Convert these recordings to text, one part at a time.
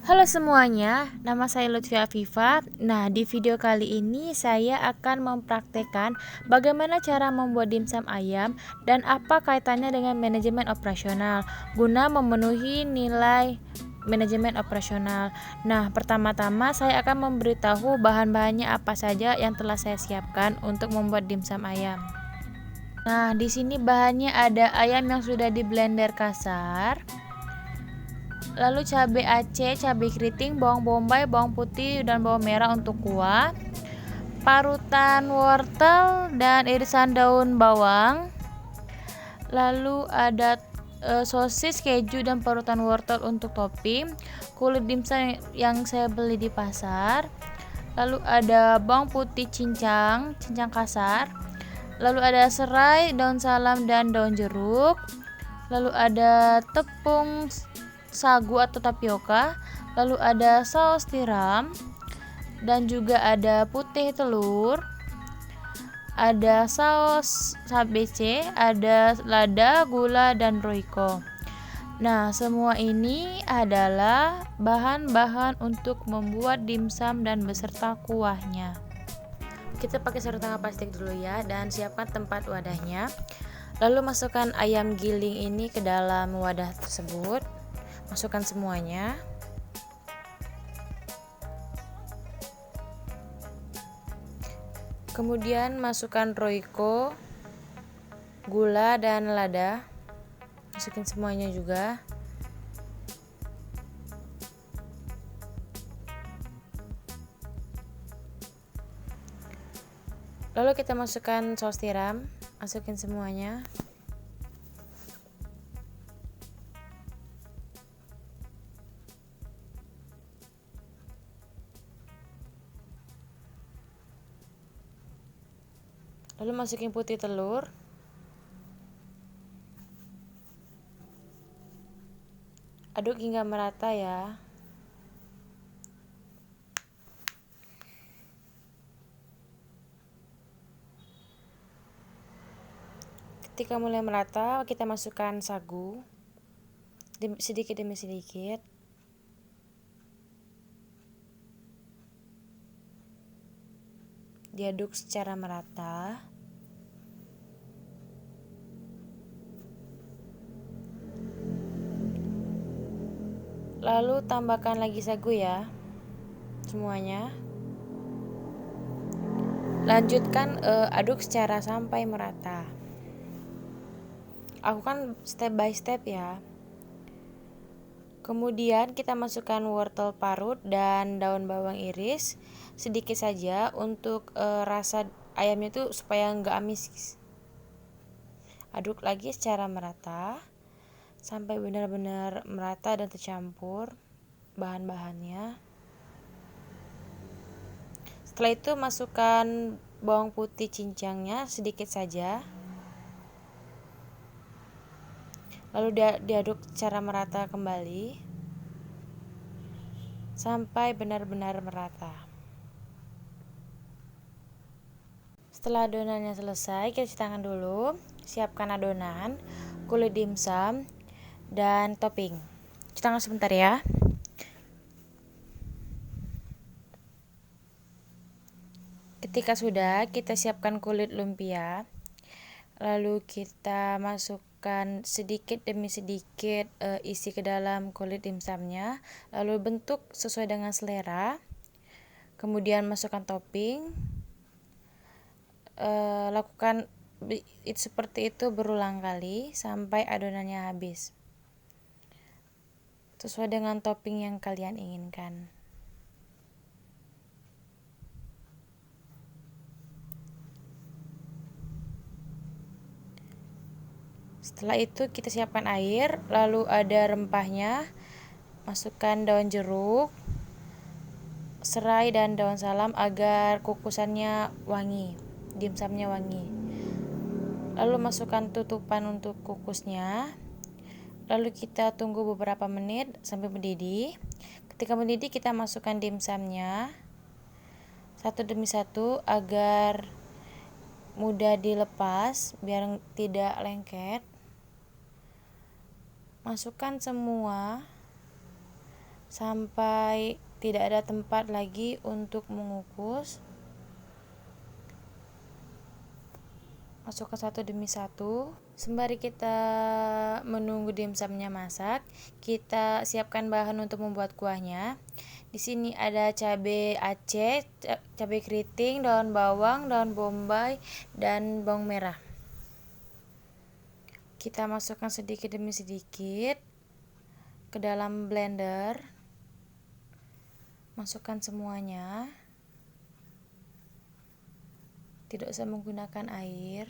Halo semuanya, nama saya Lutfi Afifah. Nah, di video kali ini saya akan mempraktekkan bagaimana cara membuat dimsum ayam dan apa kaitannya dengan manajemen operasional guna memenuhi nilai manajemen operasional. Nah, pertama-tama saya akan memberitahu bahan-bahannya apa saja yang telah saya siapkan untuk membuat dimsum ayam. Nah, di sini bahannya ada ayam yang sudah di blender kasar, lalu cabai aceh, cabai keriting, bawang bombay, bawang putih, dan bawang merah untuk kuah, parutan wortel dan irisan daun bawang, lalu ada sosis, keju, dan parutan wortel untuk topping, kulit dimsum yang saya beli di pasar, lalu ada bawang putih cincang kasar, lalu ada serai, daun salam, dan daun jeruk, lalu ada tepung sagu atau tapioka, lalu ada saus tiram, dan juga ada putih telur, ada saus ABC, ada lada, gula, dan roiko. Nah, semua ini adalah bahan-bahan untuk membuat dimsum dan beserta kuahnya. Kita pakai sarung tangan plastik dulu ya, dan siapkan tempat wadahnya. Lalu masukkan ayam giling ini ke dalam wadah tersebut. Masukkan semuanya. Kemudian masukkan roiko, gula, dan lada. Masukin semuanya juga. Lalu kita masukkan saus tiram, masukin semuanya. Lalu masukin putih telur. Aduk hingga merata ya. Ketika mulai merata, kita masukkan sagu sedikit demi sedikit. Diaduk secara merata. Lalu tambahkan lagi sagu ya, semuanya. Lanjutkan aduk secara sampai merata. Aku kan step by step ya. Kemudian kita masukkan wortel parut dan daun bawang iris sedikit saja untuk rasa ayamnya itu supaya nggak amis. Aduk lagi secara merata sampai benar-benar merata dan tercampur bahan-bahannya. Setelah itu masukkan bawang putih cincangnya sedikit saja. Lalu diaduk secara merata kembali sampai benar-benar merata. Setelah adonannya selesai, kita cuci tangan dulu. Siapkan adonan, kulit dimsum, dan topping. Cuci tangan sebentar ya. Ketika sudah, kita siapkan kulit lumpia. Lalu kita masukkan sedikit demi sedikit isi ke dalam kulit dimsumnya. Lalu bentuk sesuai dengan selera. Kemudian masukkan topping. Lakukan seperti itu berulang kali sampai adonannya habis. Sesuai dengan topping yang kalian inginkan. Setelah itu kita siapkan air, lalu ada rempahnya. Masukkan daun jeruk, serai, dan daun salam agar kukusannya wangi, dimsumnya wangi. Lalu masukkan tutupan untuk kukusnya. Lalu kita tunggu beberapa menit sampai mendidih. Ketika mendidih, kita masukkan dimsumnya satu demi satu agar mudah dilepas biar tidak lengket. Masukkan semua sampai tidak ada tempat lagi untuk mengukus. Masukkan satu demi satu. Sembari kita menunggu dimsumnya masak, kita siapkan bahan untuk membuat kuahnya. Di sini ada cabai aceh, cabai keriting, daun bawang, daun bombay, dan bawang merah. Kita masukkan sedikit demi sedikit ke dalam blender. Masukkan semuanya. Tidak usah menggunakan air.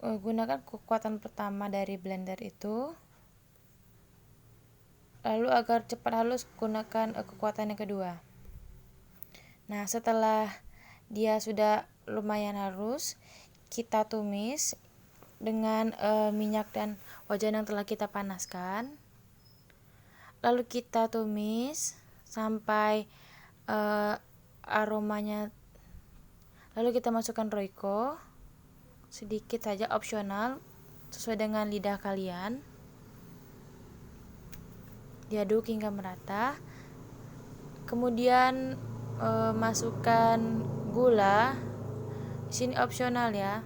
Gunakan kekuatan pertama dari blender itu. Lalu agar cepat halus, gunakan kekuatan yang kedua. Nah, setelah dia sudah lumayan halus, kita tumis dengan minyak dan wajan yang telah kita panaskan. Lalu kita tumis sampai aromanya. Lalu kita masukkan Royco, sedikit saja, opsional, sesuai dengan lidah kalian. Diaduk hingga merata. Kemudian masukkan gula. Di sini opsional ya.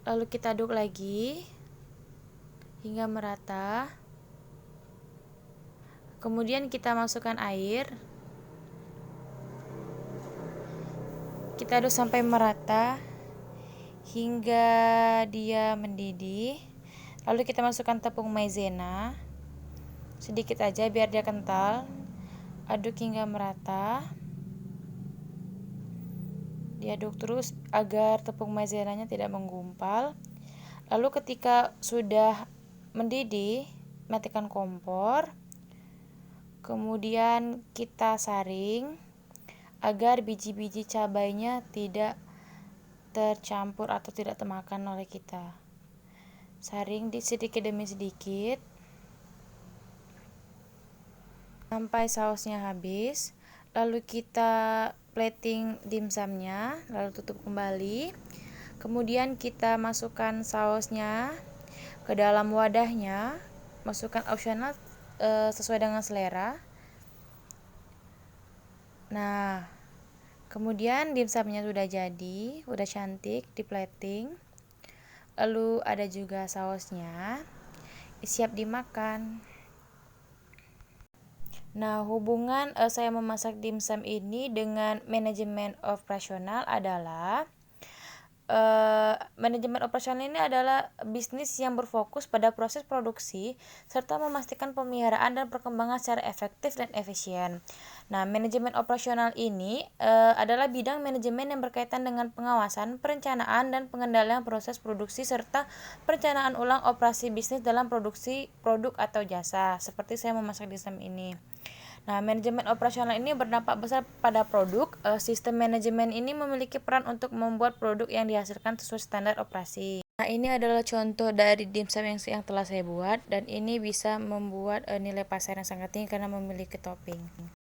Lalu kita aduk lagi hingga merata. Kemudian kita masukkan air. Kita aduk sampai merata hingga dia mendidih. Lalu kita masukkan tepung maizena sedikit aja biar dia kental. Aduk hingga merata. Diaduk terus agar tepung maizenanya tidak menggumpal. Lalu ketika sudah mendidih, matikan kompor. Kemudian kita saring agar biji-biji cabainya tidak tercampur atau tidak termakan oleh kita. Saring sedikit demi sedikit sampai sausnya habis. Lalu kita plating dimsumnya, lalu tutup kembali. Kemudian kita masukkan sausnya ke dalam wadahnya. Masukkan opsional sesuai dengan selera. Nah, kemudian dimsumnya sudah jadi, udah cantik di plating. Lalu ada juga sausnya, siap dimakan. Nah, hubungan saya memasak dimsum ini dengan manajemen operasional adalah manajemen operasional ini adalah bisnis yang berfokus pada proses produksi serta memastikan pemeliharaan dan perkembangan secara efektif dan efisien. Nah, manajemen operasional ini adalah bidang manajemen yang berkaitan dengan pengawasan, perencanaan, dan pengendalian proses produksi serta perencanaan ulang operasi bisnis dalam produksi produk atau jasa, seperti saya memasak dimsum ini. Nah, manajemen operasional ini berdampak besar pada produk. Sistem manajemen ini memiliki peran untuk membuat produk yang dihasilkan sesuai standar operasi. Nah, ini adalah contoh dari dimsum yang telah saya buat, dan ini bisa membuat nilai pasar yang sangat tinggi karena memiliki topping.